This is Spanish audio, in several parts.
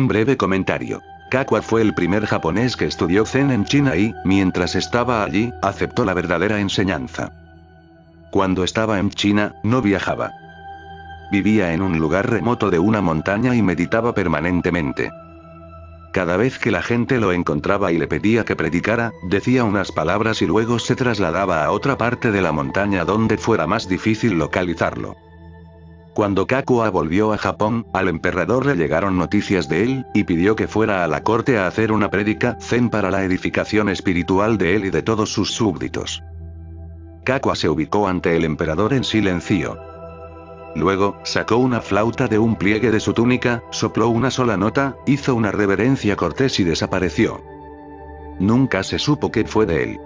Un breve comentario. Kakua fue el primer japonés que estudió Zen en China y, mientras estaba allí, aceptó la verdadera enseñanza. Cuando estaba en China, no viajaba. Vivía en un lugar remoto de una montaña y meditaba permanentemente. Cada vez que la gente lo encontraba y le pedía que predicara, decía unas palabras y luego se trasladaba a otra parte de la montaña donde fuera más difícil localizarlo. Cuando Kakua volvió a Japón, al emperador le llegaron noticias de él, y pidió que fuera a la corte a hacer una prédica zen para la edificación espiritual de él y de todos sus súbditos. Kakua se ubicó ante el emperador en silencio. Luego, sacó una flauta de un pliegue de su túnica, sopló una sola nota, hizo una reverencia cortés y desapareció. Nunca se supo qué fue de él.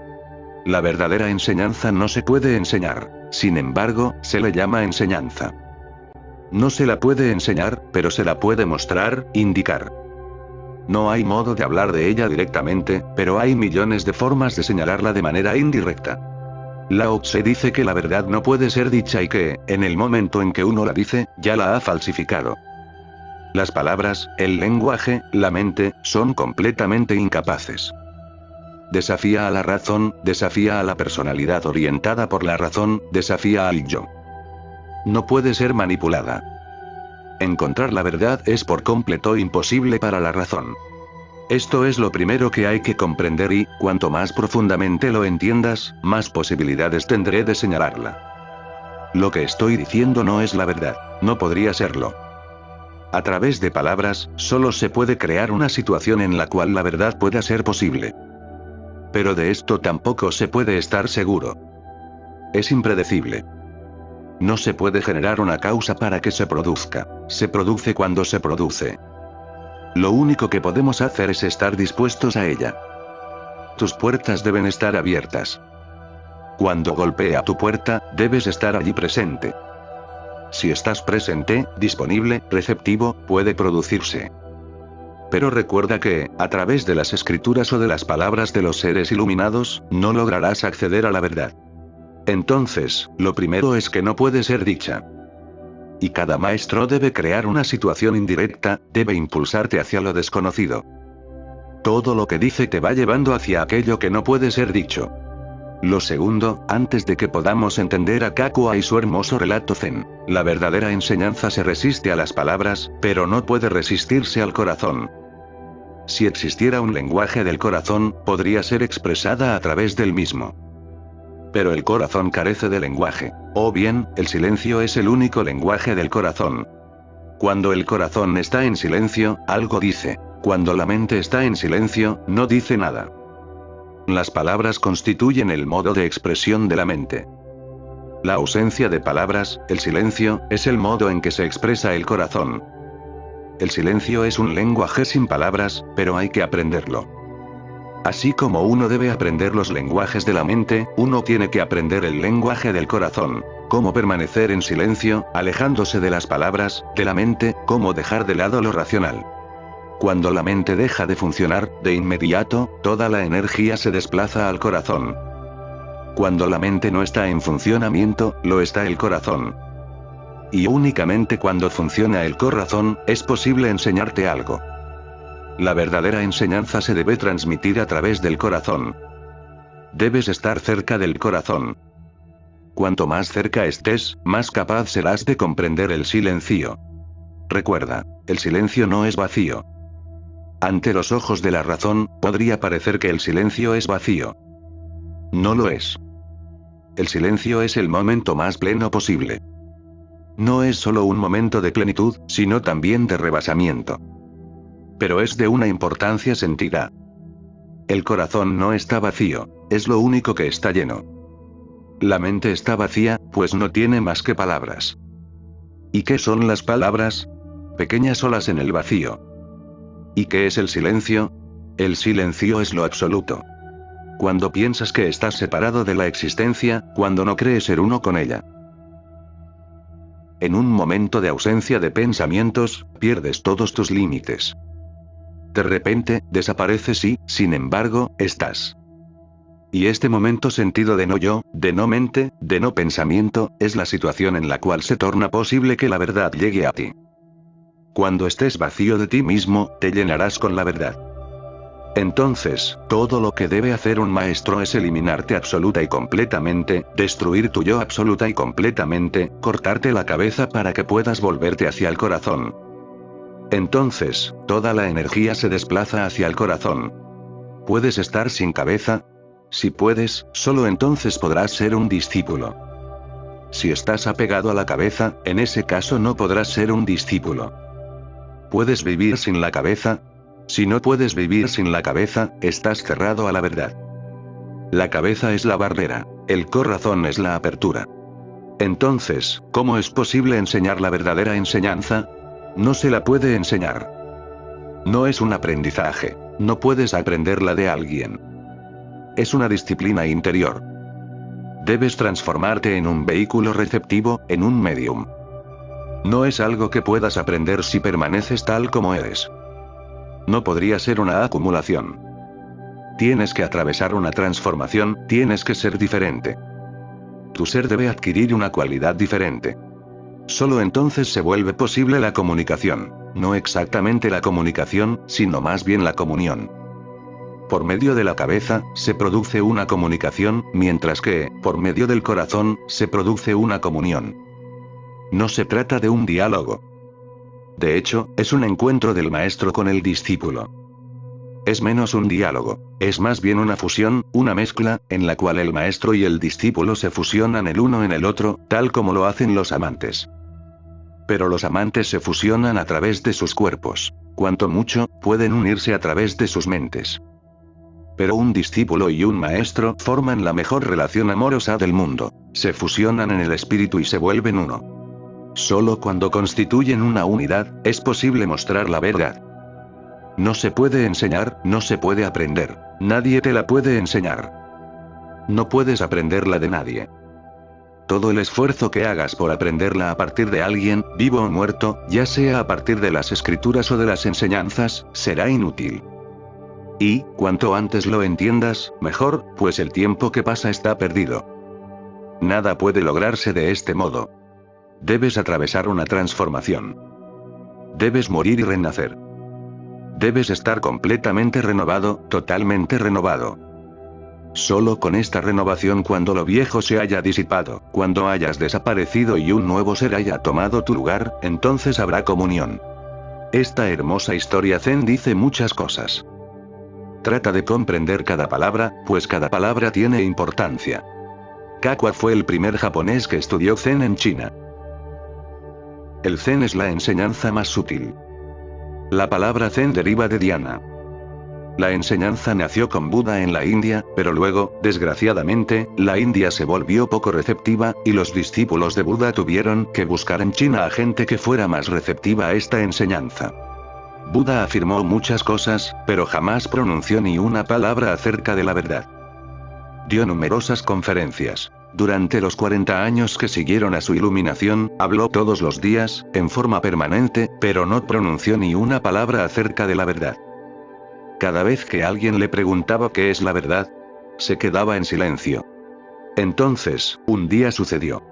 La verdadera enseñanza no se puede enseñar, sin embargo, se le llama enseñanza. No se la puede enseñar, pero se la puede mostrar, indicar. No hay modo de hablar de ella directamente, pero hay millones de formas de señalarla de manera indirecta. Lao Tse dice que la verdad no puede ser dicha y que, en el momento en que uno la dice, ya la ha falsificado. Las palabras, el lenguaje, la mente, son completamente incapaces. Desafía a la razón, desafía a la personalidad orientada por la razón, desafía al yo. No puede ser manipulada. Encontrar la verdad es por completo imposible para la razón. Esto es lo primero que hay que comprender y, cuanto más profundamente lo entiendas, más posibilidades tendré de señalarla. Lo que estoy diciendo no es la verdad, no podría serlo. A través de palabras, solo se puede crear una situación en la cual la verdad pueda ser posible. Pero de esto tampoco se puede estar seguro. Es impredecible. No se puede generar una causa para que se produzca, se produce cuando se produce. Lo único que podemos hacer es estar dispuestos a ella. Tus puertas deben estar abiertas. Cuando golpea tu puerta, debes estar allí presente. Si estás presente, disponible, receptivo, puede producirse. Pero recuerda que, a través de las escrituras o de las palabras de los seres iluminados, no lograrás acceder a la verdad. Entonces, lo primero es que no puede ser dicha. Y cada maestro debe crear una situación indirecta, debe impulsarte hacia lo desconocido. Todo lo que dice te va llevando hacia aquello que no puede ser dicho. Lo segundo, antes de que podamos entender a Kakua y su hermoso relato zen, la verdadera enseñanza se resiste a las palabras, pero no puede resistirse al corazón. Si existiera un lenguaje del corazón, podría ser expresada a través del mismo. Pero el corazón carece de lenguaje. O bien, el silencio es el único lenguaje del corazón. Cuando el corazón está en silencio, algo dice. Cuando la mente está en silencio, no dice nada. Las palabras constituyen el modo de expresión de la mente. La ausencia de palabras, el silencio, es el modo en que se expresa el corazón. El silencio es un lenguaje sin palabras, pero hay que aprenderlo. Así como uno debe aprender los lenguajes de la mente, uno tiene que aprender el lenguaje del corazón. Cómo permanecer en silencio, alejándose de las palabras, de la mente, cómo dejar de lado lo racional. Cuando la mente deja de funcionar, de inmediato, toda la energía se desplaza al corazón. Cuando la mente no está en funcionamiento, lo está el corazón. Y únicamente cuando funciona el corazón, es posible enseñarte algo. La verdadera enseñanza se debe transmitir a través del corazón. Debes estar cerca del corazón. Cuanto más cerca estés, más capaz serás de comprender el silencio. Recuerda, el silencio no es vacío. Ante los ojos de la razón, podría parecer que el silencio es vacío. No lo es. El silencio es el momento más pleno posible. No es solo un momento de plenitud, sino también de rebasamiento. Pero es de una importancia sentida. El corazón no está vacío, es lo único que está lleno. La mente está vacía, pues no tiene más que palabras. ¿Y qué son las palabras? Pequeñas olas en el vacío. ¿Y qué es el silencio? El silencio es lo absoluto. Cuando piensas que estás separado de la existencia, cuando no crees ser uno con ella. En un momento de ausencia de pensamientos, pierdes todos tus límites. De repente, desapareces y, sin embargo, estás. Y este momento sentido de no yo, de no mente, de no pensamiento, es la situación en la cual se torna posible que la verdad llegue a ti. Cuando estés vacío de ti mismo, te llenarás con la verdad. Entonces, todo lo que debe hacer un maestro es eliminarte absoluta y completamente, destruir tu yo absoluta y completamente, cortarte la cabeza para que puedas volverte hacia el corazón. Entonces, toda la energía se desplaza hacia el corazón. ¿Puedes estar sin cabeza? Si puedes, solo entonces podrás ser un discípulo. Si estás apegado a la cabeza, en ese caso no podrás ser un discípulo. ¿Puedes vivir sin la cabeza? Si no puedes vivir sin la cabeza, estás cerrado a la verdad. La cabeza es la barrera, el corazón es la apertura. Entonces, ¿cómo es posible enseñar la verdadera enseñanza? No se la puede enseñar. No es un aprendizaje, no puedes aprenderla de alguien. Es una disciplina interior. Debes transformarte en un vehículo receptivo, en un medium. No es algo que puedas aprender si permaneces tal como eres. No podría ser una acumulación. Tienes que atravesar una transformación, tienes que ser diferente. Tu ser debe adquirir una cualidad diferente. Solo entonces se vuelve posible la comunicación, no exactamente la comunicación, sino más bien la comunión. Por medio de la cabeza, se produce una comunicación, mientras que, por medio del corazón, se produce una comunión. No se trata de un diálogo. De hecho, es un encuentro del maestro con el discípulo. Es menos un diálogo, es más bien una fusión, una mezcla, en la cual el maestro y el discípulo se fusionan el uno en el otro, tal como lo hacen los amantes. Pero los amantes se fusionan a través de sus cuerpos. Cuanto mucho, pueden unirse a través de sus mentes. Pero un discípulo y un maestro forman la mejor relación amorosa del mundo. Se fusionan en el espíritu y se vuelven uno. Solo cuando constituyen una unidad, es posible mostrar la verdad. No se puede enseñar, no se puede aprender. Nadie te la puede enseñar. No puedes aprenderla de nadie. Todo el esfuerzo que hagas por aprenderla a partir de alguien, vivo o muerto, ya sea a partir de las escrituras o de las enseñanzas, será inútil. Y, cuanto antes lo entiendas, mejor, pues el tiempo que pasa está perdido. Nada puede lograrse de este modo. Debes atravesar una transformación. Debes morir y renacer. Debes estar completamente renovado, totalmente renovado. Solo con esta renovación, cuando lo viejo se haya disipado, cuando hayas desaparecido y un nuevo ser haya tomado tu lugar, entonces habrá comunión. Esta hermosa historia Zen dice muchas cosas. Trata de comprender cada palabra, pues cada palabra tiene importancia. Kakua fue el primer japonés que estudió Zen en China. El Zen es la enseñanza más sutil. La palabra Zen deriva de Dhyana. La enseñanza nació con Buda en la India, pero luego, desgraciadamente, la India se volvió poco receptiva, y los discípulos de Buda tuvieron que buscar en China a gente que fuera más receptiva a esta enseñanza. Buda afirmó muchas cosas, pero jamás pronunció ni una palabra acerca de la verdad. Dio numerosas conferencias. Durante los 40 años que siguieron a su iluminación, habló todos los días, en forma permanente, pero no pronunció ni una palabra acerca de la verdad. Cada vez que alguien le preguntaba qué es la verdad, se quedaba en silencio. Entonces, un día sucedió.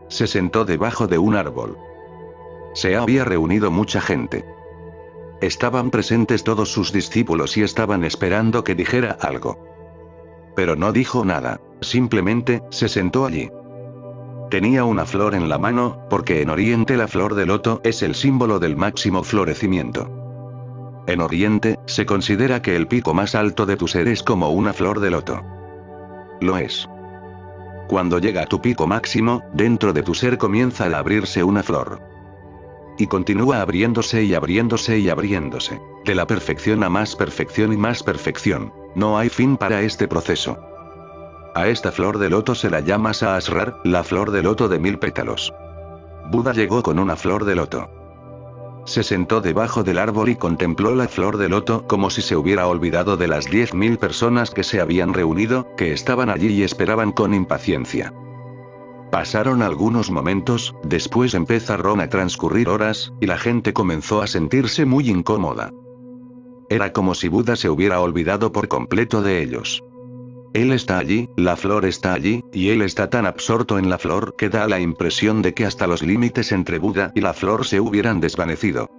Se sentó debajo de un árbol. Se había reunido mucha gente. Estaban presentes todos sus discípulos y estaban esperando que dijera algo. Pero no dijo nada, simplemente, se sentó allí. Tenía una flor en la mano, porque en Oriente la flor de loto es el símbolo del máximo florecimiento. En Oriente, se considera que el pico más alto de tu ser es como una flor de loto. Lo es. Cuando llega a tu pico máximo, dentro de tu ser comienza a abrirse una flor. Y continúa abriéndose y abriéndose y abriéndose. De la perfección a más perfección y más perfección. No hay fin para este proceso. A esta flor de loto se la llama Sahasrar, la flor de loto de 1000 pétalos. Buda llegó con una flor de loto. Se sentó debajo del árbol y contempló la flor de loto como si se hubiera olvidado de las 10.000 personas que se habían reunido, que estaban allí y esperaban con impaciencia. Pasaron algunos momentos, después empezaron a transcurrir horas, y la gente comenzó a sentirse muy incómoda. Era como si Buda se hubiera olvidado por completo de ellos. Él está allí, la flor está allí, y él está tan absorto en la flor que da la impresión de que hasta los límites entre Buda y la flor se hubieran desvanecido.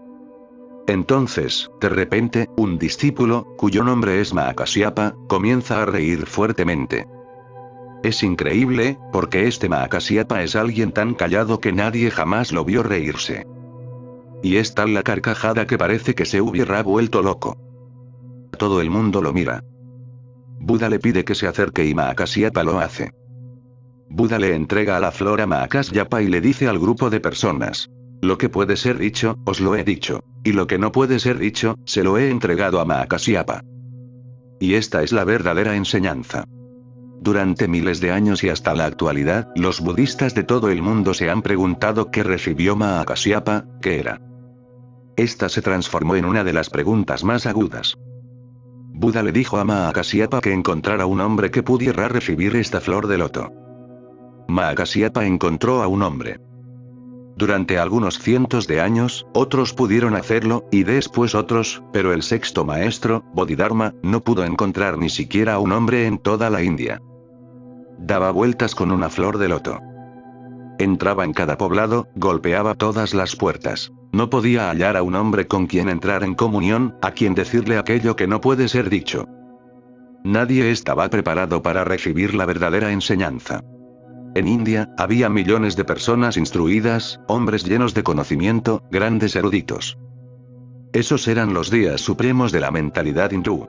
Entonces, de repente, un discípulo, cuyo nombre es Mahakasyapa, comienza a reír fuertemente. Es increíble, porque este Mahakasyapa es alguien tan callado que nadie jamás lo vio reírse. Y es tal la carcajada que parece que se hubiera vuelto loco. Todo el mundo lo mira. Buda le pide que se acerque y Mahakasyapa lo hace. Buda le entrega a la flor a Mahakasyapa y le dice al grupo de personas: lo que puede ser dicho, os lo he dicho. Y lo que no puede ser dicho, se lo he entregado a Mahakasyapa. Y esta es la verdadera enseñanza. Durante miles de años y hasta la actualidad, los budistas de todo el mundo se han preguntado qué recibió Mahakasyapa, qué era. Esta se transformó en una de las preguntas más agudas. Buda le dijo a Mahakasyapa que encontrara un hombre que pudiera recibir esta flor de loto. Mahakasyapa encontró a un hombre. Durante algunos cientos de años, otros pudieron hacerlo, y después otros, pero el sexto maestro, Bodhidharma, no pudo encontrar ni siquiera a un hombre en toda la India. Daba vueltas con una flor de loto. Entraba en cada poblado, golpeaba todas las puertas. No podía hallar a un hombre con quien entrar en comunión, a quien decirle aquello que no puede ser dicho. Nadie estaba preparado para recibir la verdadera enseñanza. En India, había millones de personas instruidas, hombres llenos de conocimiento, grandes eruditos. Esos eran los días supremos de la mentalidad hindú.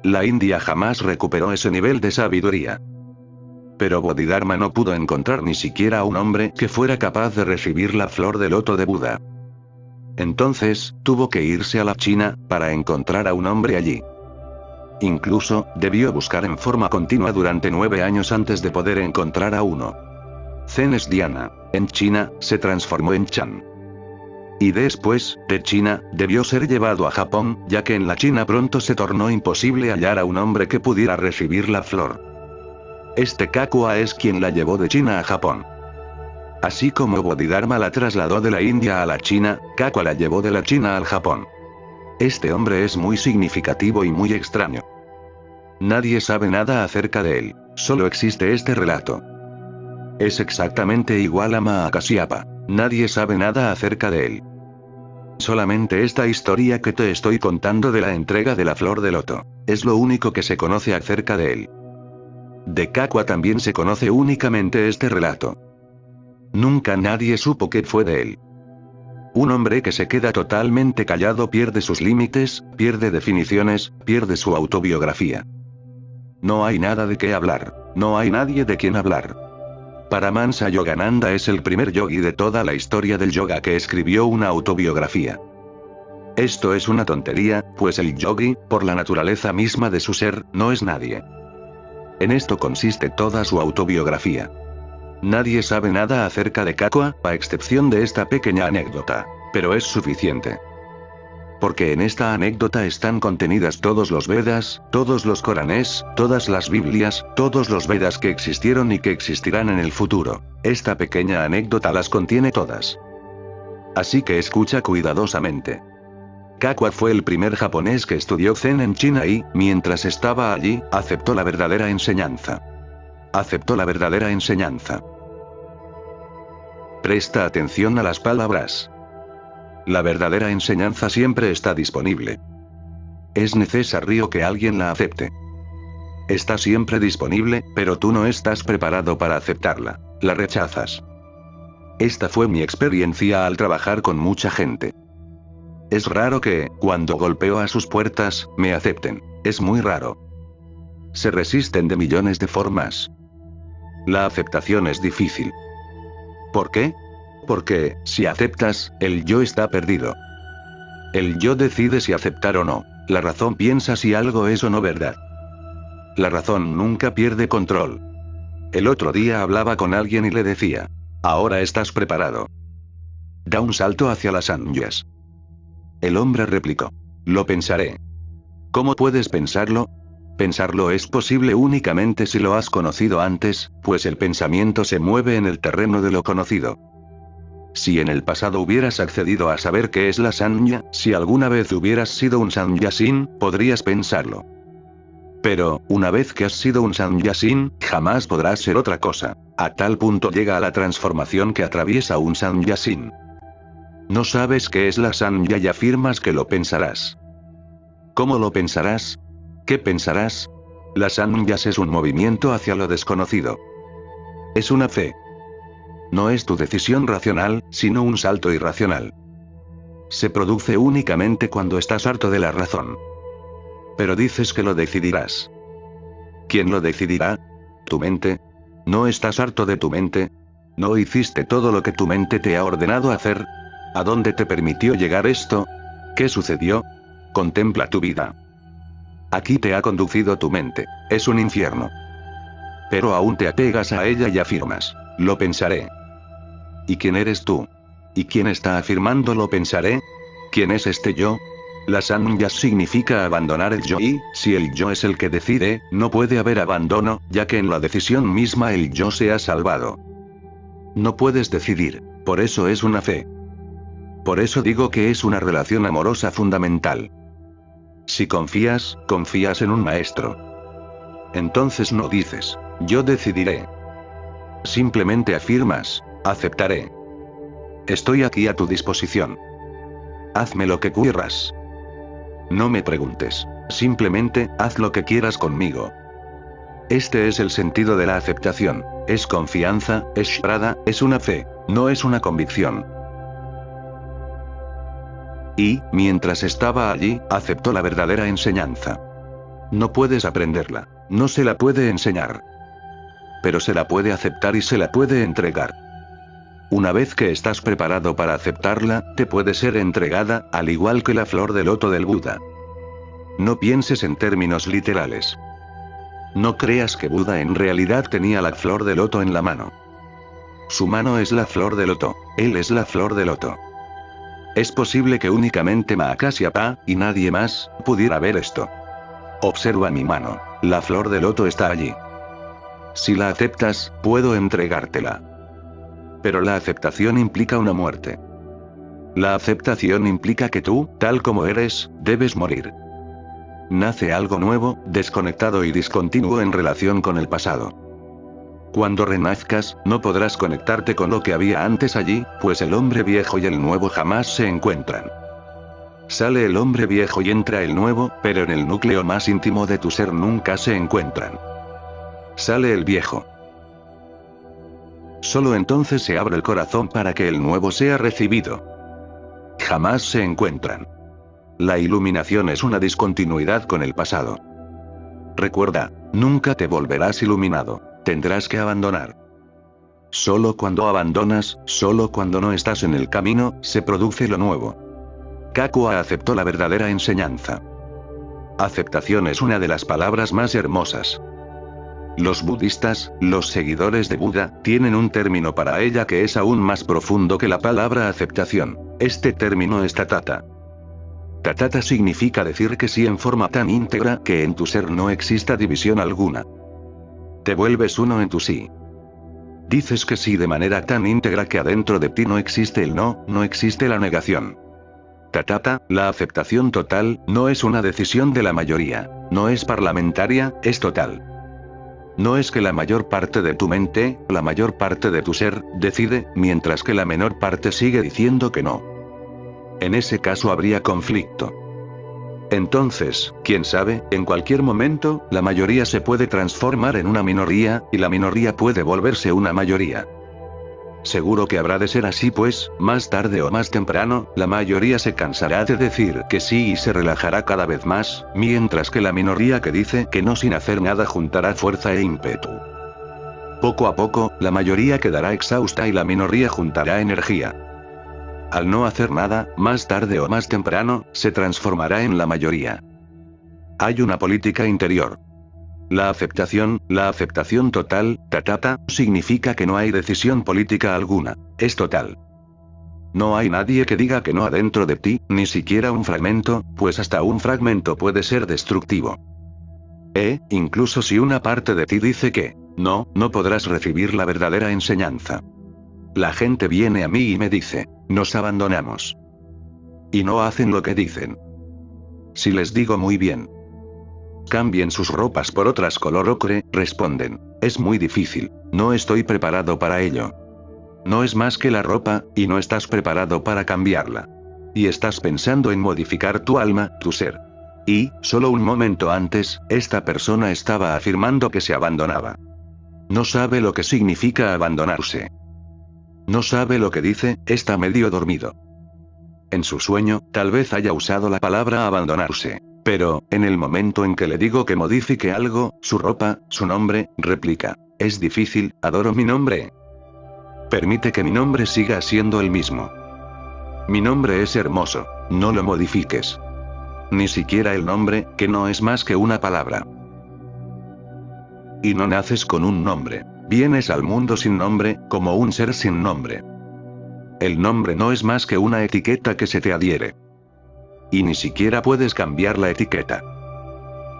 La India jamás recuperó ese nivel de sabiduría. Pero Bodhidharma no pudo encontrar ni siquiera a un hombre que fuera capaz de recibir la flor de loto de Buda. Entonces, tuvo que irse a la China, para encontrar a un hombre allí. Incluso, debió buscar en forma continua durante 9 años antes de poder encontrar a uno. Zen es Dhyana. En China, se transformó en Chan. Y después, de China, debió ser llevado a Japón, ya que en la China pronto se tornó imposible hallar a un hombre que pudiera recibir la flor. Este Kakua es quien la llevó de China a Japón. Así como Bodhidharma la trasladó de la India a la China, Kakua la llevó de la China al Japón. Este hombre es muy significativo y muy extraño. Nadie sabe nada acerca de él, solo existe este relato. Es exactamente igual a Mahakasyapa. Nadie sabe nada acerca de él. Solamente esta historia que te estoy contando de la entrega de la flor de loto. Es lo único que se conoce acerca de él. De Kakua también se conoce únicamente este relato. Nunca nadie supo qué fue de él. Un hombre que se queda totalmente callado pierde sus límites, pierde definiciones, pierde su autobiografía. No hay nada de qué hablar. No hay nadie de quien hablar. Paramahansa Yogananda es el primer yogi de toda la historia del yoga que escribió una autobiografía. Esto es una tontería, pues el yogi, por la naturaleza misma de su ser, no es nadie. En esto consiste toda su autobiografía. Nadie sabe nada acerca de Kakua, a excepción de esta pequeña anécdota. Pero es suficiente. Porque en esta anécdota están contenidas todos los Vedas, todos los Coranes, todas las Biblias, todos los Vedas que existieron y que existirán en el futuro. Esta pequeña anécdota las contiene todas. Así que escucha cuidadosamente. Kakua fue el primer japonés que estudió Zen en China y, mientras estaba allí, aceptó la verdadera enseñanza. Aceptó la verdadera enseñanza. Presta atención a las palabras. La verdadera enseñanza siempre está disponible. Es necesario que alguien la acepte. Está siempre disponible, pero tú no estás preparado para aceptarla. La rechazas. Esta fue mi experiencia al trabajar con mucha gente. Es raro que, cuando golpeo a sus puertas, me acepten. Es muy raro. Se resisten de millones de formas. La aceptación es difícil. ¿Por qué? Porque, si aceptas, el yo está perdido. El yo decide si aceptar o no. La razón piensa si algo es o no verdad. La razón nunca pierde control. El otro día hablaba con alguien y le decía: ahora estás preparado. Da un salto hacia las sanyas. El hombre replicó: lo pensaré. ¿Cómo puedes pensarlo? Pensarlo es posible únicamente si lo has conocido antes, pues el pensamiento se mueve en el terreno de lo conocido. Si en el pasado hubieras accedido a saber qué es la sanya, si alguna vez hubieras sido un sanyasin, podrías pensarlo. Pero, una vez que has sido un Sanyasin, jamás podrás ser otra cosa. A tal punto llega a la transformación que atraviesa un Sanyasin. No sabes qué es la Sanya y afirmas que lo pensarás. ¿Cómo lo pensarás? ¿Qué pensarás? La Sanyas es un movimiento hacia lo desconocido. Es una fe. No es tu decisión racional, sino un salto irracional. Se produce únicamente cuando estás harto de la razón. Pero dices que lo decidirás. ¿Quién lo decidirá? ¿Tu mente? ¿No estás harto de tu mente? ¿No hiciste todo lo que tu mente te ha ordenado hacer? ¿A dónde te permitió llegar esto? ¿Qué sucedió? Contempla tu vida. Aquí te ha conducido tu mente. Es un infierno. Pero aún te apegas a ella y afirmas. Lo pensaré. ¿Y quién eres tú? ¿Y quién está afirmando lo pensaré? ¿Quién es este yo? La Sanyas significa abandonar el yo y, si el yo es el que decide, no puede haber abandono, ya que en la decisión misma el yo se ha salvado. No puedes decidir, por eso es una fe. Por eso digo que es una relación amorosa fundamental. Si confías, confías en un maestro. Entonces no dices, yo decidiré. Simplemente afirmas, aceptaré. Estoy aquí a tu disposición. Hazme lo que quieras. No me preguntes, simplemente, haz lo que quieras conmigo. Este es el sentido de la aceptación, es confianza, es shraddha, es una fe, no es una convicción. Y, mientras estaba allí, aceptó la verdadera enseñanza. No puedes aprenderla, no se la puede enseñar. Pero se la puede aceptar y se la puede entregar. Una vez que estás preparado para aceptarla, te puede ser entregada, al igual que la flor de loto del Buda. No pienses en términos literales. No creas que Buda en realidad tenía la flor de loto en la mano. Su mano es la flor de loto, él es la flor de loto. Es posible que únicamente Mahakasyapa, y nadie más, pudiera ver esto. Observa mi mano, la flor de loto está allí. Si la aceptas, puedo entregártela. Pero la aceptación implica una muerte. La aceptación implica que tú, tal como eres, debes morir. Nace algo nuevo, desconectado y discontinuo en relación con el pasado. Cuando renazcas, no podrás conectarte con lo que había antes allí, pues el hombre viejo y el nuevo jamás se encuentran. Sale el hombre viejo y entra el nuevo, pero en el núcleo más íntimo de tu ser nunca se encuentran. Sale el viejo. Solo entonces se abre el corazón para que el nuevo sea recibido. Jamás se encuentran. La iluminación es una discontinuidad con el pasado. Recuerda, nunca te volverás iluminado, tendrás que abandonar. Solo cuando abandonas, solo cuando no estás en el camino, se produce lo nuevo. Kakua aceptó la verdadera enseñanza. Aceptación es una de las palabras más hermosas. Los budistas, los seguidores de Buda, tienen un término para ella que es aún más profundo que la palabra aceptación. Este término es tathata. Tathata significa decir que sí en forma tan íntegra que en tu ser no exista división alguna. Te vuelves uno en tu sí. Dices que sí de manera tan íntegra que adentro de ti no existe el no, no existe la negación. Tathata, la aceptación total, no es una decisión de la mayoría, no es parlamentaria, es total. No es que la mayor parte de tu mente, la mayor parte de tu ser, decide, mientras que la menor parte sigue diciendo que no. En ese caso habría conflicto. Entonces, quién sabe, en cualquier momento, la mayoría se puede transformar en una minoría, y la minoría puede volverse una mayoría. Seguro que habrá de ser así pues, más tarde o más temprano, la mayoría se cansará de decir que sí y se relajará cada vez más, mientras que la minoría que dice que no sin hacer nada juntará fuerza e ímpetu. Poco a poco, la mayoría quedará exhausta y la minoría juntará energía. Al no hacer nada, más tarde o más temprano, se transformará en la mayoría. Hay una política interior. La aceptación total, tathata, significa que no hay decisión política alguna, es total. No hay nadie que diga que no adentro de ti, ni siquiera un fragmento, pues hasta un fragmento puede ser destructivo. Incluso si una parte de ti dice que, no podrás recibir la verdadera enseñanza. La gente viene a mí y me dice, nos abandonamos. Y no hacen lo que dicen. Si les digo muy bien. Cambien sus ropas por otras color ocre, responden. Es muy difícil. No estoy preparado para ello. No es más que la ropa, y no estás preparado para cambiarla. Y estás pensando en modificar tu alma, tu ser. Y, solo un momento antes, esta persona estaba afirmando que se abandonaba. No sabe lo que significa abandonarse. No sabe lo que dice, está medio dormido. En su sueño, tal vez haya usado la palabra abandonarse. Pero, en el momento en que le digo que modifique algo, su ropa, su nombre, replica. Es difícil, adoro mi nombre. Permite que mi nombre siga siendo el mismo. Mi nombre es hermoso, no lo modifiques. Ni siquiera el nombre, que no es más que una palabra. Y no naces con un nombre. Vienes al mundo sin nombre, como un ser sin nombre. El nombre no es más que una etiqueta que se te adhiere. Y ni siquiera puedes cambiar la etiqueta.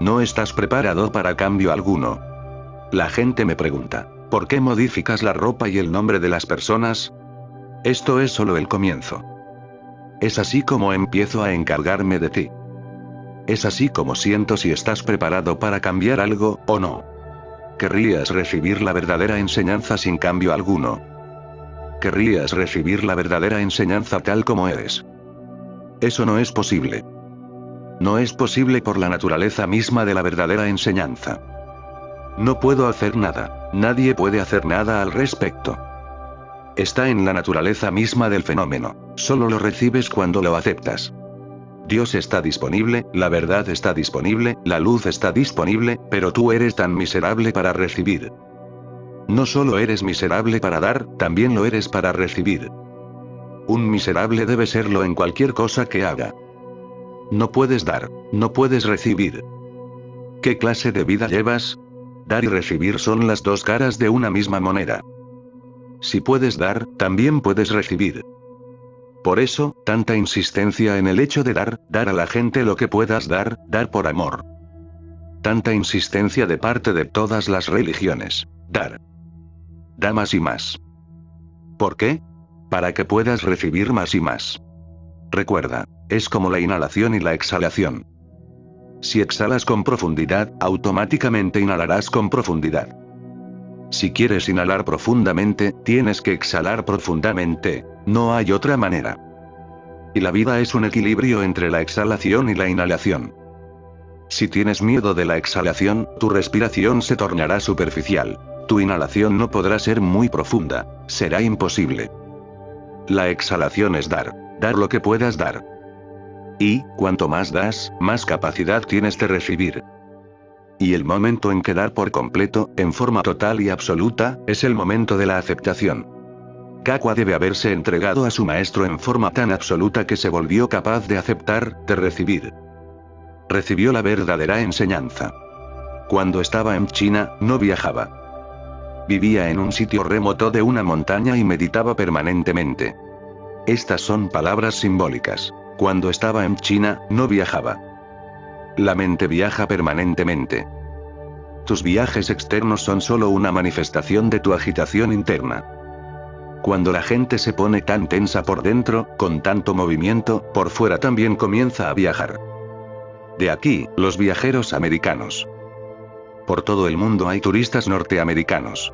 No estás preparado para cambio alguno. La gente me pregunta, ¿por qué modificas la ropa y el nombre de las personas? Esto es solo el comienzo. Es así como empiezo a encargarme de ti. Es así como siento si estás preparado para cambiar algo, o no. ¿Querrías recibir la verdadera enseñanza sin cambio alguno? ¿Querrías recibir la verdadera enseñanza tal como eres? Eso no es posible. No es posible por la naturaleza misma de la verdadera enseñanza. No puedo hacer nada, nadie puede hacer nada al respecto. Está en la naturaleza misma del fenómeno, solo lo recibes cuando lo aceptas. Dios está disponible, la verdad está disponible, la luz está disponible, pero tú eres tan miserable para recibir. No solo eres miserable para dar, también lo eres para recibir. Un miserable debe serlo en cualquier cosa que haga. No puedes dar, no puedes recibir. ¿Qué clase de vida llevas? Dar y recibir son las dos caras de una misma moneda. Si puedes dar, también puedes recibir. Por eso, tanta insistencia en el hecho de dar a la gente lo que puedas dar por amor. Tanta insistencia de parte de todas las religiones. Dar. Da más y más. ¿Por qué? Para que puedas recibir más y más. Recuerda, es como la inhalación y la exhalación. Si exhalas con profundidad, automáticamente inhalarás con profundidad. Si quieres inhalar profundamente, tienes que exhalar profundamente, no hay otra manera. Y la vida es un equilibrio entre la exhalación y la inhalación. Si tienes miedo de la exhalación, tu respiración se tornará superficial. Tu inhalación no podrá ser muy profunda, será imposible. La exhalación es dar lo que puedas dar. Y, cuanto más das, más capacidad tienes de recibir. Y el momento en que dar por completo, en forma total y absoluta, es el momento de la aceptación. Kakua debe haberse entregado a su maestro en forma tan absoluta que se volvió capaz de aceptar, de recibir. Recibió la verdadera enseñanza. Cuando estaba en China, no viajaba. Vivía en un sitio remoto de una montaña y meditaba permanentemente. Estas son palabras simbólicas. Cuando estaba en China, no viajaba. La mente viaja permanentemente. Tus viajes externos son solo una manifestación de tu agitación interna. Cuando la gente se pone tan tensa por dentro, con tanto movimiento, por fuera también comienza a viajar. De aquí, los viajeros americanos. Por todo el mundo hay turistas norteamericanos.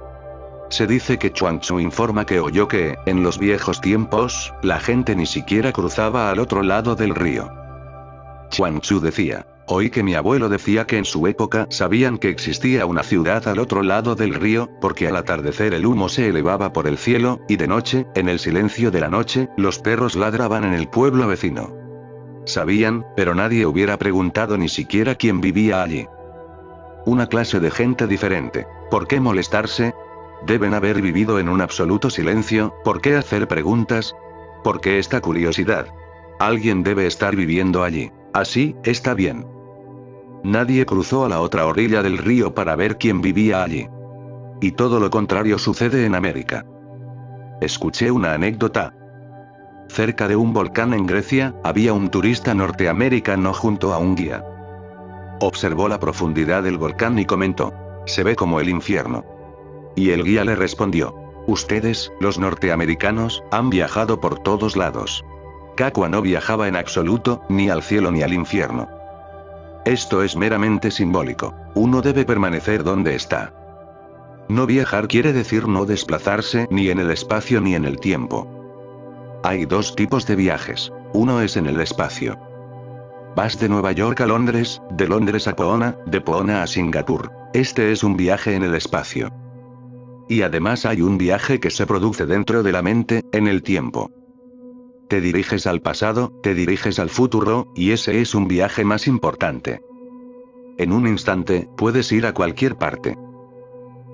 Se dice que Chuang Tzu informa que oyó que, en los viejos tiempos, la gente ni siquiera cruzaba al otro lado del río. Chuang Tzu decía, oí que mi abuelo decía que en su época sabían que existía una ciudad al otro lado del río, porque al atardecer el humo se elevaba por el cielo, y de noche, en el silencio de la noche, los perros ladraban en el pueblo vecino. Sabían, pero nadie hubiera preguntado ni siquiera quién vivía allí. Una clase de gente diferente. ¿Por qué molestarse? Deben haber vivido en un absoluto silencio, ¿por qué hacer preguntas? ¿Por qué esta curiosidad? Alguien debe estar viviendo allí. Así, está bien. Nadie cruzó a la otra orilla del río para ver quién vivía allí. Y todo lo contrario sucede en América. Escuché una anécdota. Cerca de un volcán en Grecia, había un turista norteamericano junto a un guía. Observó la profundidad del volcán y comentó: se ve como el infierno. Y el guía le respondió: ustedes, los norteamericanos, han viajado por todos lados. Kakua no viajaba en absoluto, ni al cielo ni al infierno. Esto es meramente simbólico. Uno debe permanecer donde está. No viajar quiere decir no desplazarse ni en el espacio ni en el tiempo. Hay dos tipos de viajes. Uno es en el espacio. Vas de Nueva York a Londres, de Londres a Poona, de Poona a Singapur. Este es un viaje en el espacio. Y además hay un viaje que se produce dentro de la mente, en el tiempo. Te diriges al pasado, te diriges al futuro, y ese es un viaje más importante. En un instante, puedes ir a cualquier parte.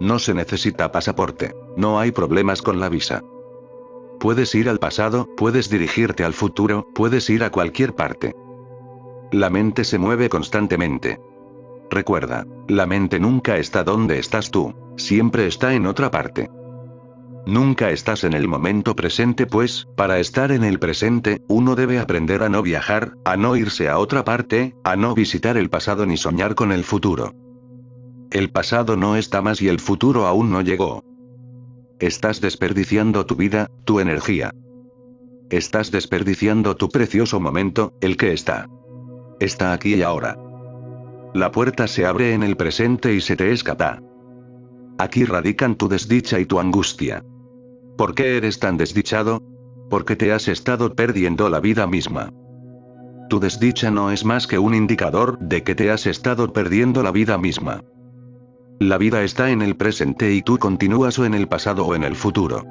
No se necesita pasaporte. No hay problemas con la visa. Puedes ir al pasado, puedes dirigirte al futuro, puedes ir a cualquier parte. La mente se mueve constantemente. Recuerda, la mente nunca está donde estás tú, siempre está en otra parte. Nunca estás en el momento presente, pues, para estar en el presente, uno debe aprender a no viajar, a no irse a otra parte, a no visitar el pasado ni soñar con el futuro. El pasado no está más y el futuro aún no llegó. Estás desperdiciando tu vida, tu energía. Estás desperdiciando tu precioso momento, el que está. Está aquí y ahora. La puerta se abre en el presente y se te escapa. Aquí radican tu desdicha y tu angustia. ¿Por qué eres tan desdichado? Porque te has estado perdiendo la vida misma. Tu desdicha no es más que un indicador de que te has estado perdiendo la vida misma. La vida está en el presente y tú continúas o en el pasado o en el futuro.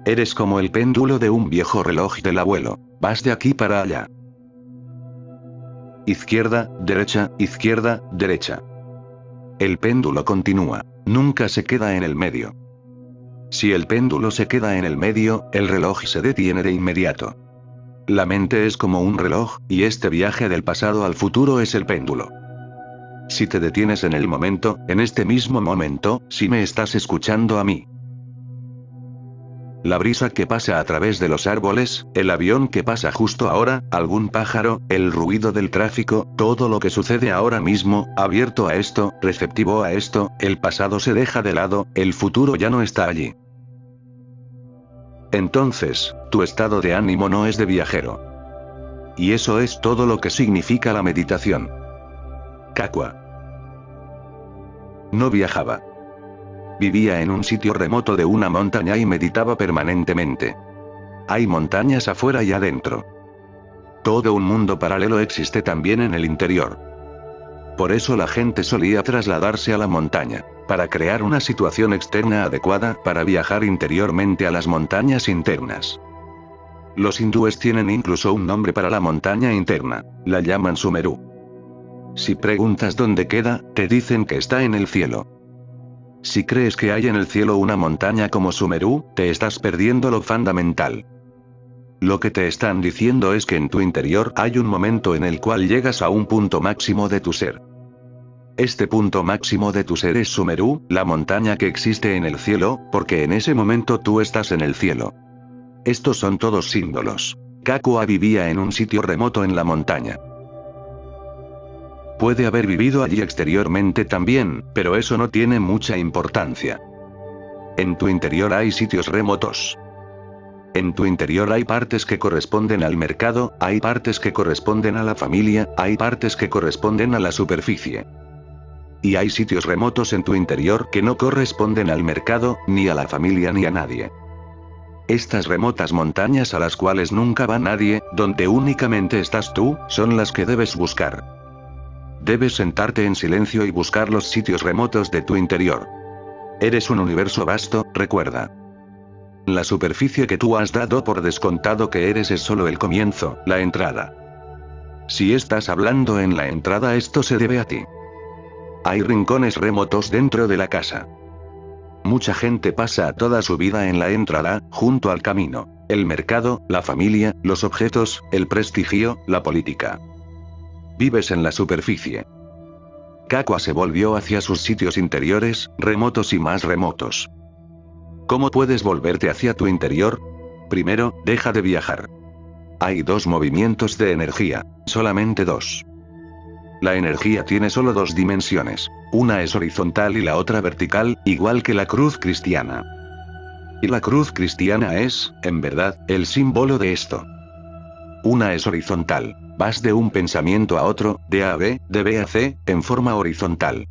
Eres como el péndulo de un viejo reloj del abuelo, vas de aquí para allá. Izquierda, derecha, izquierda, derecha. El péndulo continúa, nunca se queda en el medio. Si el péndulo se queda en el medio, el reloj se detiene de inmediato. La mente es como un reloj, y este viaje del pasado al futuro es el péndulo. Si te detienes en el momento, en este mismo momento, si me estás escuchando a mí. La brisa que pasa a través de los árboles, el avión que pasa justo ahora, algún pájaro, el ruido del tráfico, todo lo que sucede ahora mismo, abierto a esto, receptivo a esto, el pasado se deja de lado, el futuro ya no está allí. Entonces, tu estado de ánimo no es de viajero. Y eso es todo lo que significa la meditación. Kakua. No viajaba. Vivía en un sitio remoto de una montaña y meditaba permanentemente. Hay montañas afuera y adentro. Todo un mundo paralelo existe también en el interior. Por eso la gente solía trasladarse a la montaña, para crear una situación externa adecuada para viajar interiormente a las montañas internas. Los hindúes tienen incluso un nombre para la montaña interna, la llaman Sumeru. Si preguntas dónde queda, te dicen que está en el cielo. Si crees que hay en el cielo una montaña como Sumeru, te estás perdiendo lo fundamental. Lo que te están diciendo es que en tu interior hay un momento en el cual llegas a un punto máximo de tu ser. Este punto máximo de tu ser es Sumeru, la montaña que existe en el cielo, porque en ese momento tú estás en el cielo. Estos son todos símbolos. Kakua vivía en un sitio remoto en la montaña. Puede haber vivido allí exteriormente también, pero eso no tiene mucha importancia. En tu interior hay sitios remotos. En tu interior hay partes que corresponden al mercado, hay partes que corresponden a la familia, hay partes que corresponden a la superficie. Y hay sitios remotos en tu interior que no corresponden al mercado, ni a la familia ni a nadie. Estas remotas montañas a las cuales nunca va nadie, donde únicamente estás tú, son las que debes buscar. Debes sentarte en silencio y buscar los sitios remotos de tu interior. Eres un universo vasto, recuerda. La superficie que tú has dado por descontado que eres es solo el comienzo, la entrada. Si estás hablando en la entrada, esto se debe a ti. Hay rincones remotos dentro de la casa. Mucha gente pasa toda su vida en la entrada, junto al camino, el mercado, la familia, los objetos, el prestigio, la política. Vives en la superficie. Kakua se volvió hacia sus sitios interiores, remotos y más remotos. ¿Cómo puedes volverte hacia tu interior? Primero, deja de viajar. Hay dos movimientos de energía, solamente dos. La energía tiene solo dos dimensiones, una es horizontal y la otra vertical, igual que la cruz cristiana. Y la cruz cristiana es, en verdad, el símbolo de esto. Una es horizontal. vas de un pensamiento a otro, de A a B, de B a C, en forma horizontal.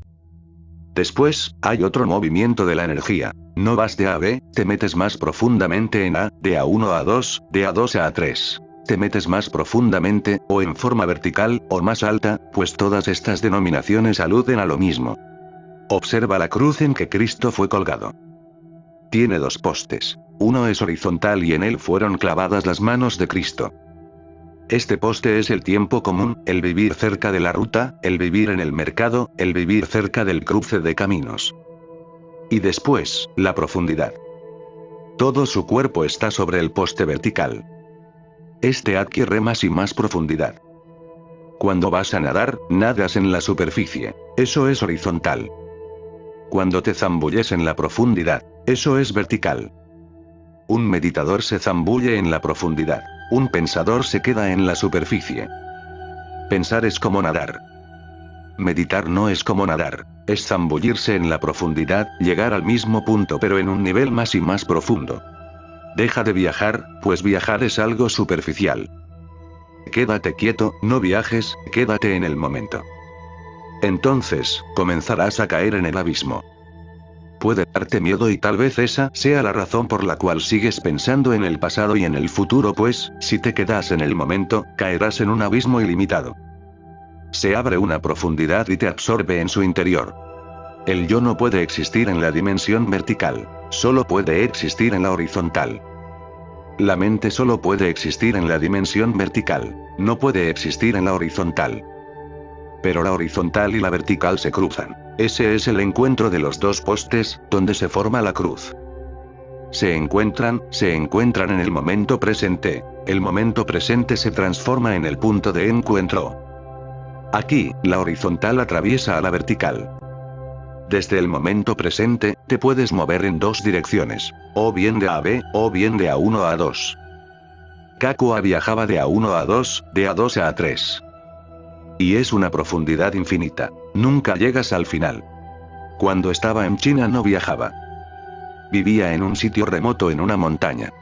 Después, hay otro movimiento de la energía. No vas de A a B, te metes más profundamente en A, de A1 a A2, de A2 a A3. Te metes más profundamente, o en forma vertical, o más alta, pues todas estas denominaciones aluden a lo mismo. Observa la cruz en que Cristo fue colgado. Tiene dos postes. Uno es horizontal y en él fueron clavadas las manos de Cristo. Este poste es el tiempo común, el vivir cerca de la ruta, el vivir en el mercado, el vivir cerca del cruce de caminos. Y después, la profundidad. Todo su cuerpo está sobre el poste vertical. Este adquiere más y más profundidad. Cuando vas a nadar, nadas en la superficie. Eso es horizontal. Cuando te zambulles en la profundidad, eso es vertical. Un meditador se zambulle en la profundidad. Un pensador se queda en la superficie. Pensar es como nadar. Meditar no es como nadar, es zambullirse en la profundidad, llegar al mismo punto pero en un nivel más y más profundo. Deja de viajar, pues viajar es algo superficial. Quédate quieto, no viajes, quédate en el momento. Entonces, comenzarás a caer en el abismo. Puede darte miedo y tal vez esa sea la razón por la cual sigues pensando en el pasado y en el futuro, pues, si te quedas en el momento, caerás en un abismo ilimitado. Se abre una profundidad y te absorbe en su interior. El yo no puede existir en la dimensión vertical, solo puede existir en la horizontal. La mente solo puede existir en la dimensión vertical, no puede existir en la horizontal. Pero la horizontal y la vertical se cruzan. Ese es el encuentro de los dos postes, donde se forma la cruz. Se encuentran en el momento presente. El momento presente se transforma en el punto de encuentro. Aquí, la horizontal atraviesa a la vertical. Desde el momento presente, te puedes mover en dos direcciones, o bien de A a B, o bien de A1 a A2. Kakua viajaba de A1 a A2, de A2 a A3. Y es una profundidad infinita. Nunca llegas al final. Cuando estaba en China no viajaba. Vivía en un sitio remoto en una montaña.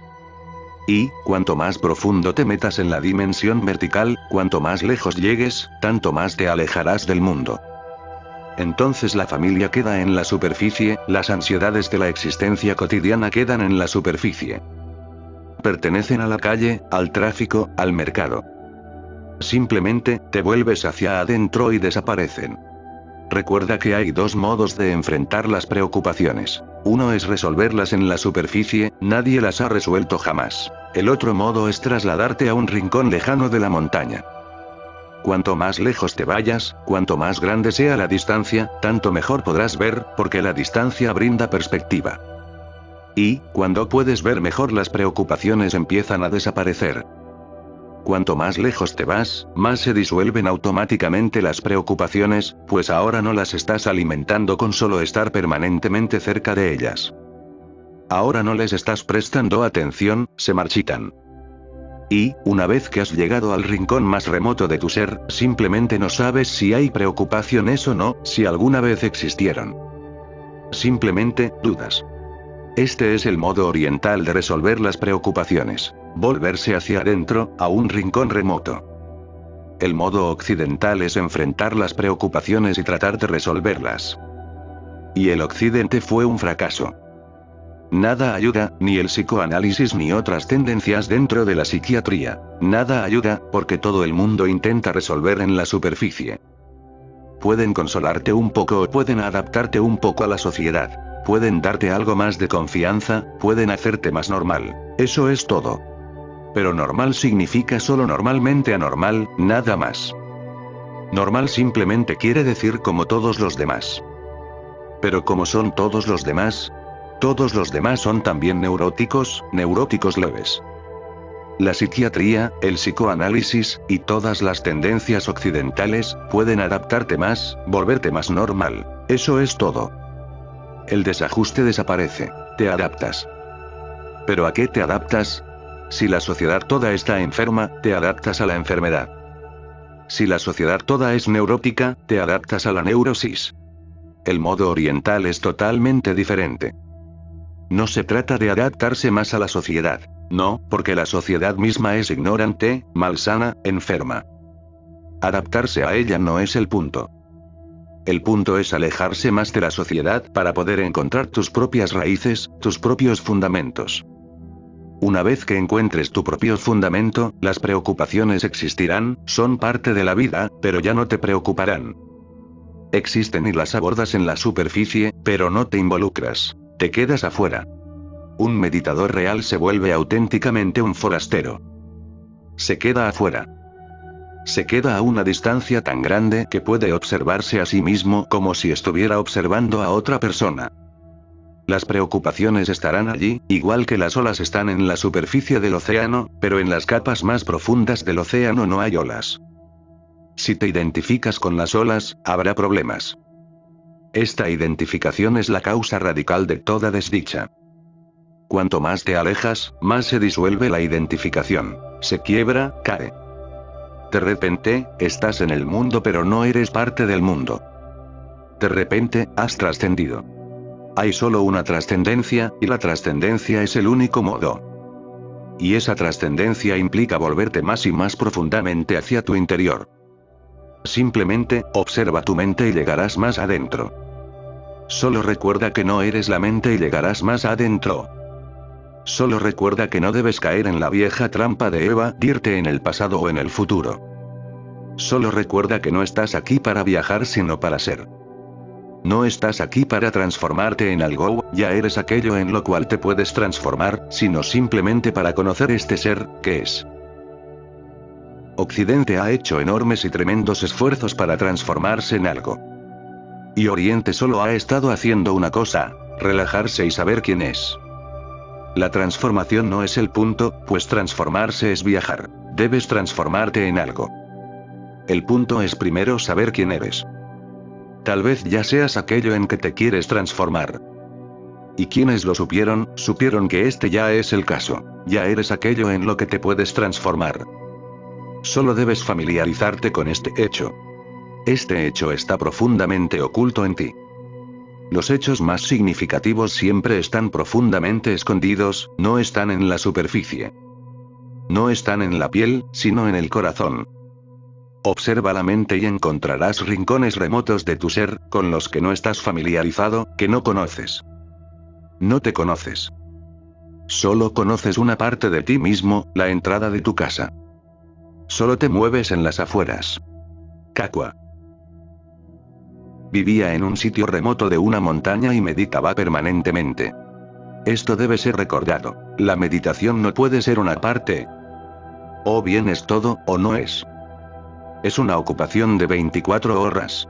Y, cuanto más profundo te metas en la dimensión vertical, cuanto más lejos llegues, tanto más te alejarás del mundo. Entonces la familia queda en la superficie, las ansiedades de la existencia cotidiana quedan en la superficie. Pertenecen a la calle, al tráfico, al mercado. Simplemente, te vuelves hacia adentro y desaparecen. Recuerda que hay dos modos de enfrentar las preocupaciones. Uno es resolverlas en la superficie, nadie las ha resuelto jamás. El otro modo es trasladarte a un rincón lejano de la montaña. Cuanto más lejos te vayas, cuanto más grande sea la distancia, tanto mejor podrás ver, porque la distancia brinda perspectiva. Y, cuando puedes ver mejor, las preocupaciones empiezan a desaparecer. Cuanto más lejos te vas, más se disuelven automáticamente las preocupaciones, pues ahora no las estás alimentando con solo estar permanentemente cerca de ellas. Ahora no les estás prestando atención, se marchitan. Y, una vez que has llegado al rincón más remoto de tu ser, simplemente no sabes si hay preocupaciones o no, si alguna vez existieron. Simplemente, dudas. Este es el modo oriental de resolver las preocupaciones. Volverse hacia adentro, a un rincón remoto. El modo occidental es enfrentar las preocupaciones y tratar de resolverlas. Y el occidente fue un fracaso. Nada ayuda, ni el psicoanálisis ni otras tendencias dentro de la psiquiatría. Nada ayuda, porque todo el mundo intenta resolver en la superficie. Pueden consolarte un poco o pueden adaptarte un poco a la sociedad. Pueden darte algo más de confianza, pueden hacerte más normal. Eso es todo. Pero normal significa solo normalmente anormal, nada más. Normal simplemente quiere decir como todos los demás. Pero ¿cómo son todos los demás? Todos los demás son también neuróticos leves. La psiquiatría, el psicoanálisis, y todas las tendencias occidentales, pueden adaptarte más, volverte más normal. Eso es todo. El desajuste desaparece. Te adaptas. ¿Pero a qué te adaptas? Si la sociedad toda está enferma, te adaptas a la enfermedad. Si la sociedad toda es neurótica, te adaptas a la neurosis. El modo oriental es totalmente diferente. No se trata de adaptarse más a la sociedad. No, porque la sociedad misma es ignorante, malsana, enferma. Adaptarse a ella no es el punto. El punto es alejarse más de la sociedad para poder encontrar tus propias raíces, tus propios fundamentos. Una vez que encuentres tu propio fundamento, las preocupaciones existirán, son parte de la vida, pero ya no te preocuparán. Existen y las abordas en la superficie, pero no te involucras. Te quedas afuera. Un meditador real se vuelve auténticamente un forastero. Se queda afuera. Se queda a una distancia tan grande que puede observarse a sí mismo como si estuviera observando a otra persona. Las preocupaciones estarán allí, igual que las olas están en la superficie del océano, pero en las capas más profundas del océano no hay olas. Si te identificas con las olas, habrá problemas. Esta identificación es la causa radical de toda desdicha. Cuanto más te alejas, más se disuelve la identificación. Se quiebra, cae. De repente, estás en el mundo pero no eres parte del mundo. De repente, has trascendido. Hay solo una trascendencia, y la trascendencia es el único modo. Y esa trascendencia implica volverte más y más profundamente hacia tu interior. Simplemente, observa tu mente y llegarás más adentro. Solo recuerda que no eres la mente y llegarás más adentro. Solo recuerda que no debes caer en la vieja trampa de Eva, irte en el pasado o en el futuro. Solo recuerda que no estás aquí para viajar sino para ser. No estás aquí para transformarte en algo, ya eres aquello en lo cual te puedes transformar, sino simplemente para conocer este ser, que es. Occidente ha hecho enormes y tremendos esfuerzos para transformarse en algo. Y Oriente solo ha estado haciendo una cosa, relajarse y saber quién es. La transformación no es el punto, pues transformarse es viajar. Debes transformarte en algo. El punto es primero saber quién eres. Tal vez ya seas aquello en que te quieres transformar. Y quienes lo supieron que este ya es el caso. Ya eres aquello en lo que te puedes transformar. Solo debes familiarizarte con este hecho. Este hecho está profundamente oculto en ti. Los hechos más significativos siempre están profundamente escondidos, no están en la superficie. No están en la piel, sino en el corazón. Observa la mente y encontrarás rincones remotos de tu ser, con los que no estás familiarizado, que no conoces. No te conoces. Solo conoces una parte de ti mismo, la entrada de tu casa. Solo te mueves en las afueras. Kakua. Vivía en un sitio remoto de una montaña y meditaba permanentemente. Esto debe ser recordado. La meditación no puede ser una parte. O bien es todo, o no es. Es una ocupación de 24 horas.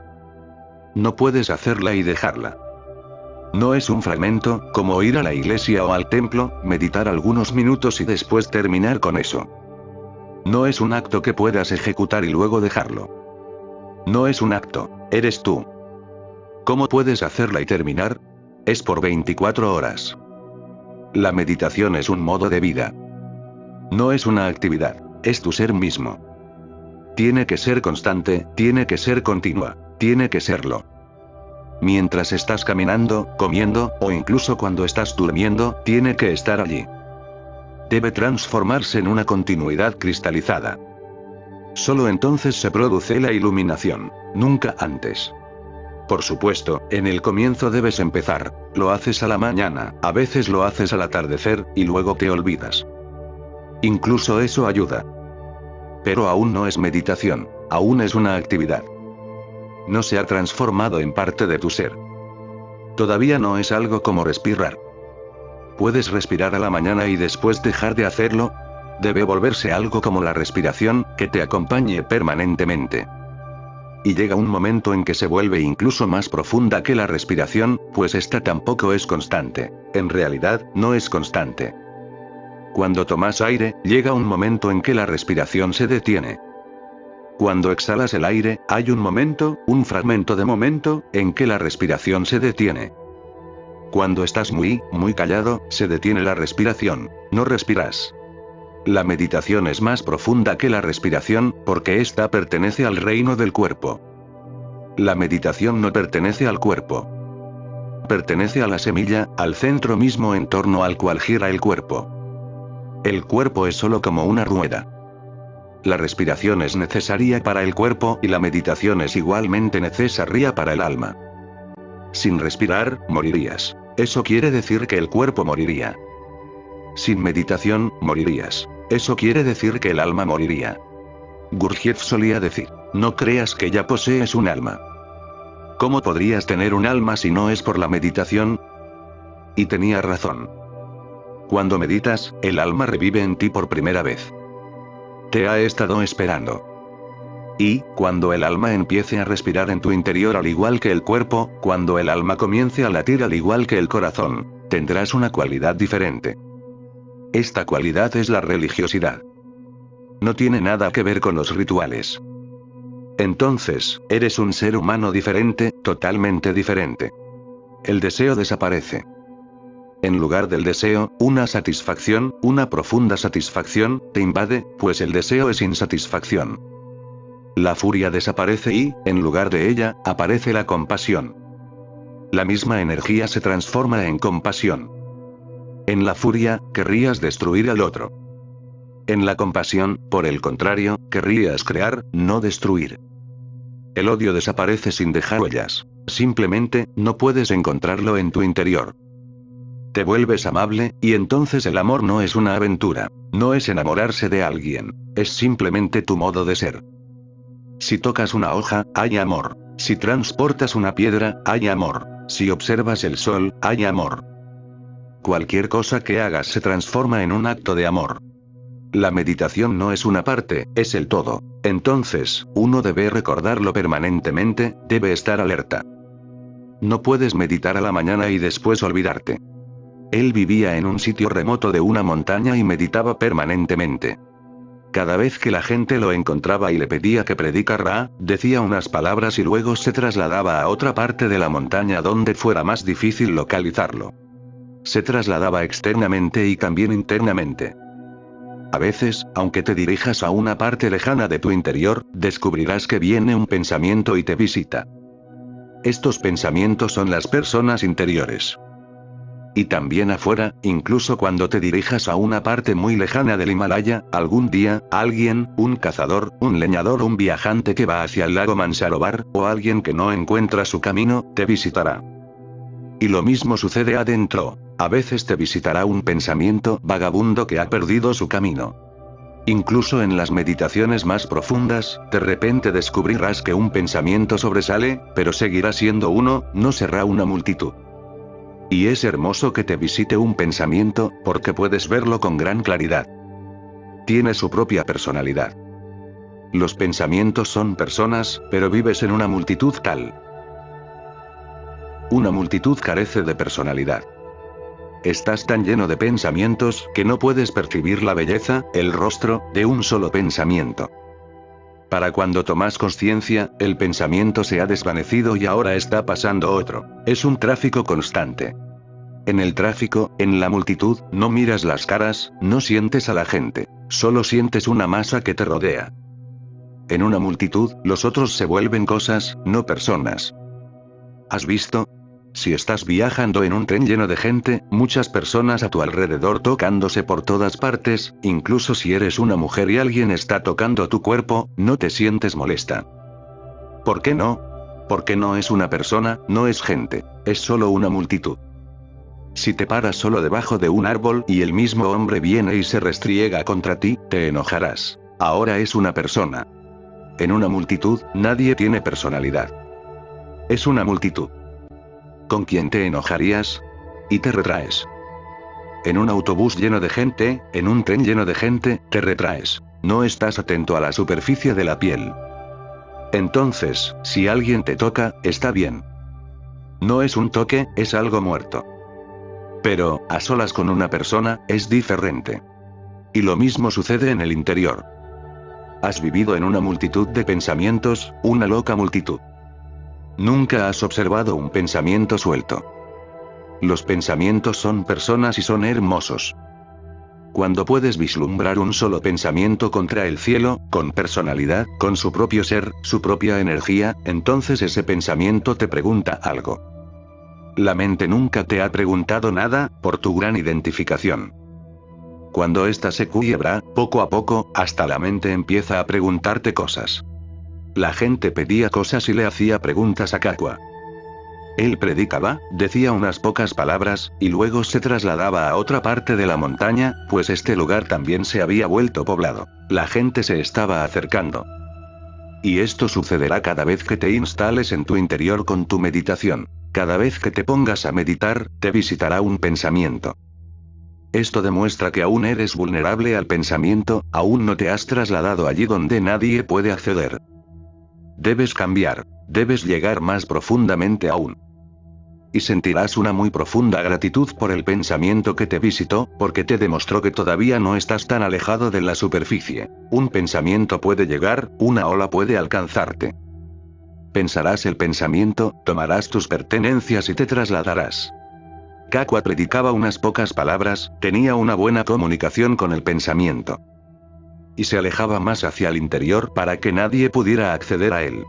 No puedes hacerla y dejarla. No es un fragmento, como ir a la iglesia o al templo, meditar algunos minutos y después terminar con eso. No es un acto que puedas ejecutar y luego dejarlo. No es un acto, eres tú. ¿Cómo puedes hacerla y terminar? Es por 24 horas. La meditación es un modo de vida. No es una actividad, es tu ser mismo. Tiene que ser constante, tiene que ser continua, tiene que serlo. Mientras estás caminando, comiendo, o incluso cuando estás durmiendo, tiene que estar allí. Debe transformarse en una continuidad cristalizada. Solo entonces se produce la iluminación, nunca antes. Por supuesto, en el comienzo debes empezar, lo haces a la mañana, a veces lo haces al atardecer, y luego te olvidas. Incluso eso ayuda. Pero aún no es meditación, aún es una actividad. No se ha transformado en parte de tu ser. Todavía no es algo como respirar. ¿Puedes respirar a la mañana y después dejar de hacerlo? Debe volverse algo como la respiración, que te acompañe permanentemente. Y llega un momento en que se vuelve incluso más profunda que la respiración, pues esta tampoco es constante. En realidad, no es constante. Cuando tomas aire, llega un momento en que la respiración se detiene. Cuando exhalas el aire, hay un momento, un fragmento de momento, en que la respiración se detiene. Cuando estás muy callado, se detiene la respiración, no respiras. La meditación es más profunda que la respiración, porque ésta pertenece al reino del cuerpo. La meditación no pertenece al cuerpo. Pertenece a la semilla, al centro mismo en torno al cual gira el cuerpo. El cuerpo es solo como una rueda. La respiración es necesaria para el cuerpo y la meditación es igualmente necesaria para el alma. Sin respirar, morirías. Eso quiere decir que el cuerpo moriría. Sin meditación, morirías. Eso quiere decir que el alma moriría. Gurdjieff solía decir, no creas que ya posees un alma. ¿Cómo podrías tener un alma si no es por la meditación? Y tenía razón. Cuando meditas, el alma revive en ti por primera vez. Te ha estado esperando. Y, cuando el alma empiece a respirar en tu interior al igual que el cuerpo, cuando el alma comience a latir al igual que el corazón, tendrás una cualidad diferente. Esta cualidad es la religiosidad. No tiene nada que ver con los rituales. Entonces, eres un ser humano diferente, totalmente diferente. El deseo desaparece. En lugar del deseo, una satisfacción, una profunda satisfacción, te invade, pues el deseo es insatisfacción. La furia desaparece y, en lugar de ella, aparece la compasión. La misma energía se transforma en compasión. En la furia, querrías destruir al otro. En la compasión, por el contrario, querrías crear, no destruir. El odio desaparece sin dejar huellas. Simplemente, no puedes encontrarlo en tu interior. Te vuelves amable, y entonces el amor no es una aventura. No es enamorarse de alguien. Es simplemente tu modo de ser. Si tocas una hoja, hay amor. Si transportas una piedra, hay amor. Si observas el sol, hay amor. Cualquier cosa que hagas se transforma en un acto de amor. La meditación no es una parte, es el todo. Entonces, uno debe recordarlo permanentemente, debe estar alerta. No puedes meditar a la mañana y después olvidarte. Él vivía en un sitio remoto de una montaña y meditaba permanentemente. Cada vez que la gente lo encontraba y le pedía que predicara, decía unas palabras y luego se trasladaba a otra parte de la montaña donde fuera más difícil localizarlo. Se trasladaba externamente y también internamente. A veces, aunque te dirijas a una parte lejana de tu interior, descubrirás que viene un pensamiento y te visita. Estos pensamientos son las personas interiores. Y también afuera, incluso cuando te dirijas a una parte muy lejana del Himalaya, algún día, alguien, un cazador, un leñador o un viajante que va hacia el lago Mansarovar, o alguien que no encuentra su camino, te visitará. Y lo mismo sucede adentro. A veces te visitará un pensamiento vagabundo que ha perdido su camino. Incluso en las meditaciones más profundas, de repente descubrirás que un pensamiento sobresale, pero seguirá siendo uno, no será una multitud. Y es hermoso que te visite un pensamiento, porque puedes verlo con gran claridad. Tiene su propia personalidad. Los pensamientos son personas, pero vives en una multitud tal. Una multitud carece de personalidad. Estás tan lleno de pensamientos que no puedes percibir la belleza, el rostro, de un solo pensamiento. Para cuando tomas conciencia, el pensamiento se ha desvanecido y ahora está pasando otro. Es un tráfico constante. En el tráfico, en la multitud, no miras las caras, no sientes a la gente. Solo sientes una masa que te rodea. En una multitud, los otros se vuelven cosas, no personas. ¿Has visto? Si estás viajando en un tren lleno de gente, muchas personas a tu alrededor tocándose por todas partes, incluso si eres una mujer y alguien está tocando tu cuerpo, no te sientes molesta. ¿Por qué no? Porque no es una persona, no es gente, es solo una multitud. Si te paras solo debajo de un árbol y el mismo hombre viene y se restriega contra ti, te enojarás. Ahora es una persona. En una multitud, nadie tiene personalidad. Es una multitud. ¿Con quién te enojarías? Y te retraes. En un autobús lleno de gente, en un tren lleno de gente, te retraes. No estás atento a la superficie de la piel. Entonces, si alguien te toca, está bien. No es un toque, es algo muerto. Pero, a solas con una persona, es diferente. Y lo mismo sucede en el interior. Has vivido en una multitud de pensamientos, una loca multitud. Nunca has observado un pensamiento suelto. Los pensamientos son personas y son hermosos. Cuando puedes vislumbrar un solo pensamiento contra el cielo, con personalidad, con su propio ser, su propia energía, entonces ese pensamiento te pregunta algo. La mente nunca te ha preguntado nada, por tu gran identificación. Cuando ésta se quiebra, poco a poco, hasta la mente empieza a preguntarte cosas. La gente pedía cosas y le hacía preguntas a Kakua. Él predicaba, decía unas pocas palabras, y luego se trasladaba a otra parte de la montaña, pues este lugar también se había vuelto poblado. La gente se estaba acercando. Y esto sucederá cada vez que te instales en tu interior con tu meditación. Cada vez que te pongas a meditar, te visitará un pensamiento. Esto demuestra que aún eres vulnerable al pensamiento, aún no te has trasladado allí donde nadie puede acceder. Debes cambiar, debes llegar más profundamente aún. Y sentirás una muy profunda gratitud por el pensamiento que te visitó, porque te demostró que todavía no estás tan alejado de la superficie. Un pensamiento puede llegar, una ola puede alcanzarte. Pensarás el pensamiento, tomarás tus pertenencias y te trasladarás. Kakua predicaba unas pocas palabras, tenía una buena comunicación con el pensamiento. Y se alejaba más hacia el interior para que nadie pudiera acceder a él.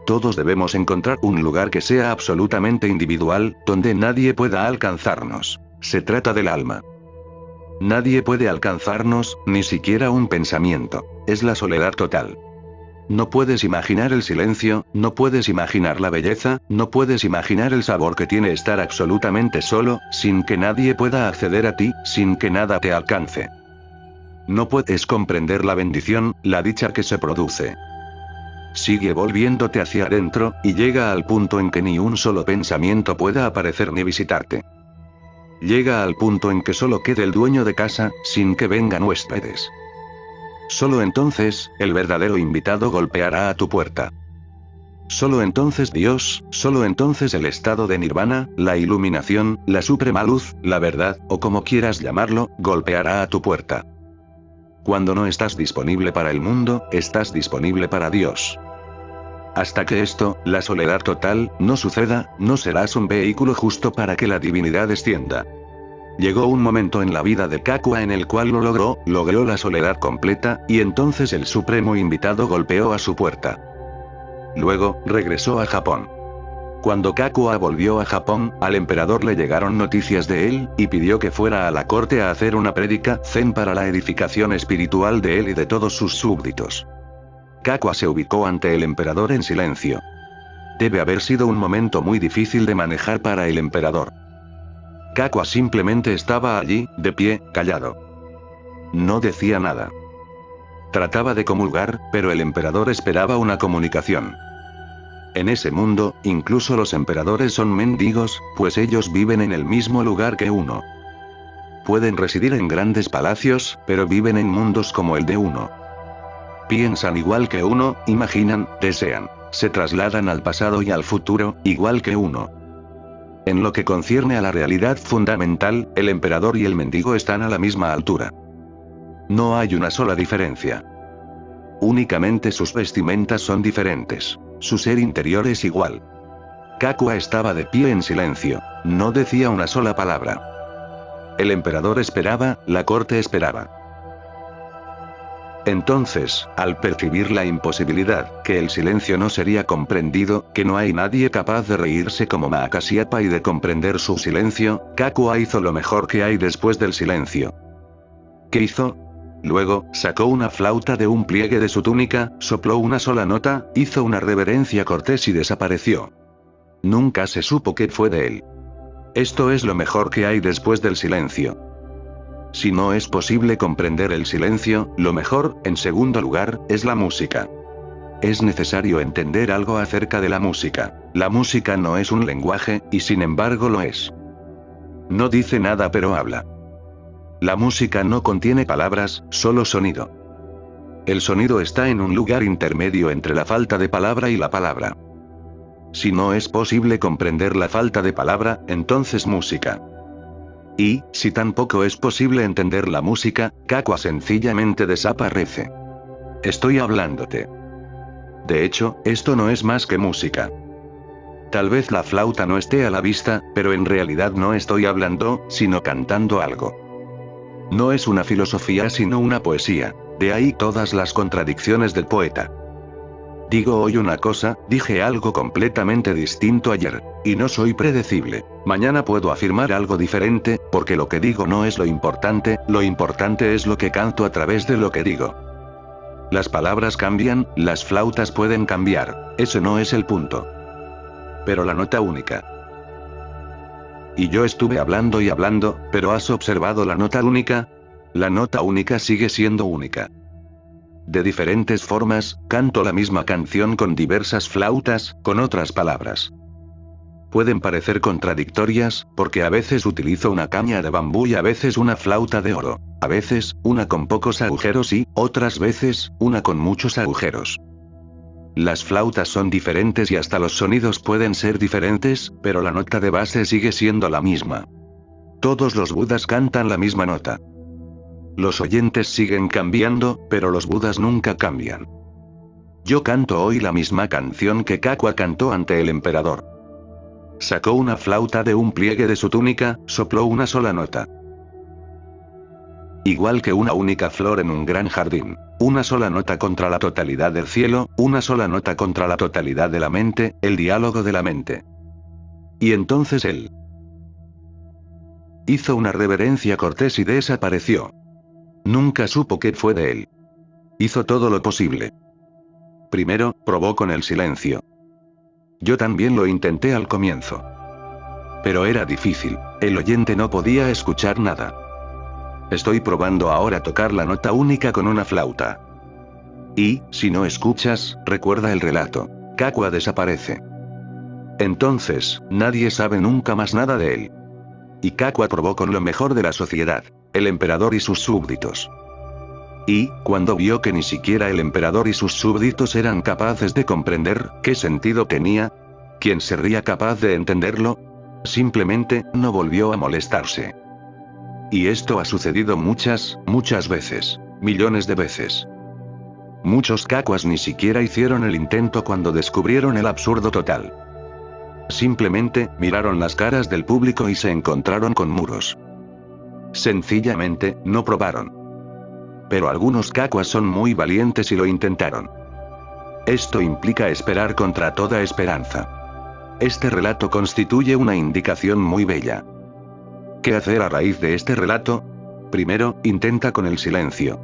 Todos debemos encontrar un lugar que sea absolutamente individual, donde nadie pueda alcanzarnos. Se trata del alma. Nadie puede alcanzarnos, ni siquiera un pensamiento. Es la soledad total. No puedes imaginar el silencio, no puedes imaginar la belleza, no puedes imaginar el sabor que tiene estar absolutamente solo, sin que nadie pueda acceder a ti, sin que nada te alcance. No puedes comprender la bendición, la dicha que se produce. Sigue volviéndote hacia adentro, y llega al punto en que ni un solo pensamiento pueda aparecer ni visitarte. Llega al punto en que solo quede el dueño de casa, sin que vengan huéspedes. Solo entonces, el verdadero invitado golpeará a tu puerta. Solo entonces Dios, solo entonces el estado de nirvana, la iluminación, la suprema luz, la verdad, o como quieras llamarlo, golpeará a tu puerta. Cuando no estás disponible para el mundo, estás disponible para Dios. Hasta que esto, la soledad total, no suceda, no serás un vehículo justo para que la divinidad descienda. Llegó un momento en la vida de Kakua en el cual lo logró la soledad completa, y entonces el supremo invitado golpeó a su puerta. Luego, regresó a Japón. Cuando Kakua volvió a Japón, al emperador le llegaron noticias de él, y pidió que fuera a la corte a hacer una prédica zen para la edificación espiritual de él y de todos sus súbditos. Kakua se ubicó ante el emperador en silencio. Debe haber sido un momento muy difícil de manejar para el emperador. Kakua simplemente estaba allí, de pie, callado. No decía nada. Trataba de comulgar, pero el emperador esperaba una comunicación. En ese mundo, incluso los emperadores son mendigos, pues ellos viven en el mismo lugar que uno. Pueden residir en grandes palacios, pero viven en mundos como el de uno. Piensan igual que uno, imaginan, desean, se trasladan al pasado y al futuro, igual que uno. En lo que concierne a la realidad fundamental, el emperador y el mendigo están a la misma altura. No hay una sola diferencia. Únicamente sus vestimentas son diferentes. Su ser interior es igual. Kakua estaba de pie en silencio. No decía una sola palabra. El emperador esperaba, la corte esperaba. Entonces, al percibir la imposibilidad, que el silencio no sería comprendido, que no hay nadie capaz de reírse como Mahakasiapa y de comprender su silencio, Kakua hizo lo mejor que hay después del silencio. ¿Qué hizo? Luego, sacó una flauta de un pliegue de su túnica, sopló una sola nota, hizo una reverencia cortés y desapareció. Nunca se supo qué fue de él. Esto es lo mejor que hay después del silencio. Si no es posible comprender el silencio, lo mejor, en segundo lugar, es la música. Es necesario entender algo acerca de la música. La música no es un lenguaje, y sin embargo lo es. No dice nada pero habla. La música no contiene palabras, solo sonido. El sonido está en un lugar intermedio entre la falta de palabra y la palabra. Si no es posible comprender la falta de palabra, entonces música. Y, si tampoco es posible entender la música, Kakua sencillamente desaparece. Estoy hablándote. De hecho, esto no es más que música. Tal vez la flauta no esté a la vista, pero en realidad no estoy hablando, sino cantando algo. No es una filosofía sino una poesía. De ahí todas las contradicciones del poeta. Digo hoy una cosa, dije algo completamente distinto ayer. Y no soy predecible. Mañana puedo afirmar algo diferente, porque lo que digo no es lo importante es lo que canto a través de lo que digo. Las palabras cambian, las flautas pueden cambiar, ese no es el punto. Pero la nota única. Y yo estuve hablando y hablando, pero ¿has observado la nota única? La nota única sigue siendo única. De diferentes formas, canto la misma canción con diversas flautas, con otras palabras. Pueden parecer contradictorias, porque a veces utilizo una caña de bambú y a veces una flauta de oro. A veces, una con pocos agujeros y, otras veces, una con muchos agujeros. Las flautas son diferentes y hasta los sonidos pueden ser diferentes, pero la nota de base sigue siendo la misma. Todos los budas cantan la misma nota. Los oyentes siguen cambiando, pero los budas nunca cambian. Yo canto hoy la misma canción que Kakua cantó ante el emperador. Sacó una flauta de un pliegue de su túnica, sopló una sola nota. Igual que una única flor en un gran jardín. Una sola nota contra la totalidad del cielo, una sola nota contra la totalidad de la mente, el diálogo de la mente. Y entonces él hizo una reverencia cortés y desapareció. Nunca supo qué fue de él. Hizo todo lo posible. Primero, probó con el silencio. Yo también lo intenté al comienzo. Pero era difícil, el oyente no podía escuchar nada. Estoy probando ahora tocar la nota única con una flauta. Y, si no escuchas, recuerda el relato. Kakua desaparece. Entonces, nadie sabe nunca más nada de él. Y Kakua probó con lo mejor de la sociedad, el emperador y sus súbditos. Y, cuando vio que ni siquiera el emperador y sus súbditos eran capaces de comprender qué sentido tenía, ¿quién sería capaz de entenderlo? Simplemente, no volvió a molestarse. Y esto ha sucedido muchas veces. Millones de veces. Muchos Kakuas ni siquiera hicieron el intento cuando descubrieron el absurdo total. Simplemente, miraron las caras del público y se encontraron con muros. Sencillamente, no probaron. Pero algunos Kakuas son muy valientes y lo intentaron. Esto implica esperar contra toda esperanza. Este relato constituye una indicación muy bella. ¿Qué hacer a raíz de este relato? Primero, intenta con el silencio.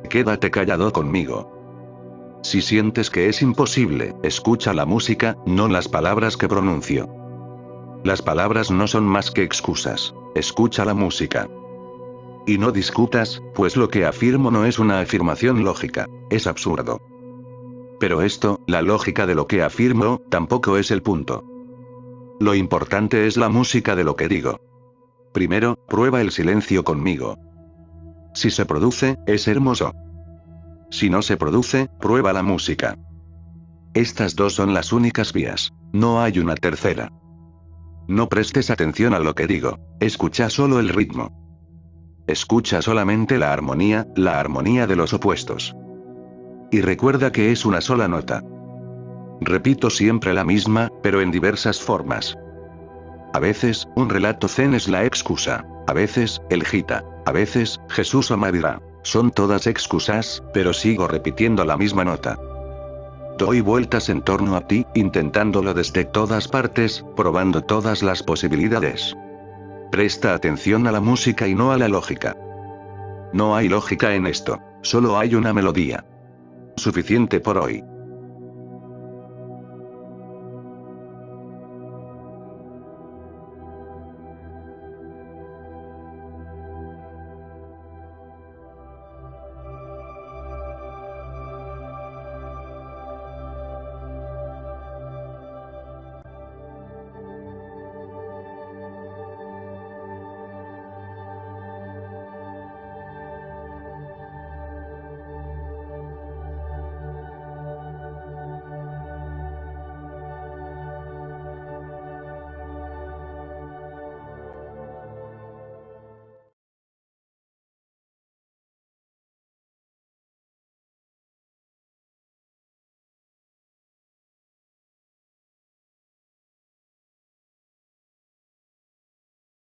Quédate callado conmigo. Si sientes que es imposible, escucha la música, no las palabras que pronuncio. Las palabras no son más que excusas. Escucha la música. Y no discutas, pues lo que afirmo no es una afirmación lógica, es absurdo. Pero esto, la lógica de lo que afirmo, tampoco es el punto. Lo importante es la música de lo que digo. Primero, prueba el silencio conmigo. Si se produce, es hermoso. Si no se produce, prueba la música. Estas dos son las únicas vías. No hay una tercera. No prestes atención a lo que digo. Escucha solo el ritmo. Escucha solamente la armonía de los opuestos. Y recuerda que es una sola nota. Repito siempre la misma, pero en diversas formas. A veces, un relato zen es la excusa. A veces, el gita. A veces, Jesús o Madira. Son todas excusas, pero sigo repitiendo la misma nota. Doy vueltas en torno a ti, intentándolo desde todas partes, probando todas las posibilidades. Presta atención a la música y no a la lógica. No hay lógica en esto, solo hay una melodía. Suficiente por hoy.